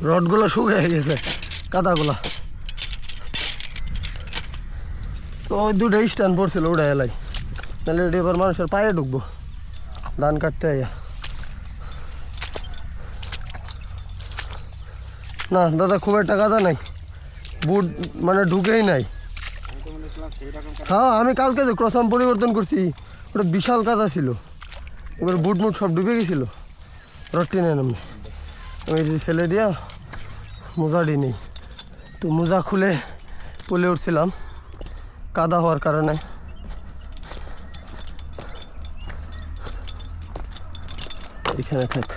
রডগুলো শুকিয়ে গেছে, কাদাগুলা। তো ওই দুটো স্ট্যান্ড পড়ছিল, ওটা এলাই, নাহলে এটা এবার মানুষের পায়ে ঢুকবো ধান কাটতে আইয়া। না দাদা, খুব একটা কাদা নাই, বুট মানে ঢুকেই নাই। হ্যাঁ, আমি কালকে যে ক্রসাম পরিবর্তন করছি, ওটা বিশাল কাদা ছিল, এবার বুট মুট সব ডুবে গেছিল। রডটি নেন আমি, ফেলে দিয়া মোজাটি নেই। তো মোজা খুলে পলে উঠছিলাম কাদা হওয়ার কারণে। এখানে থাক।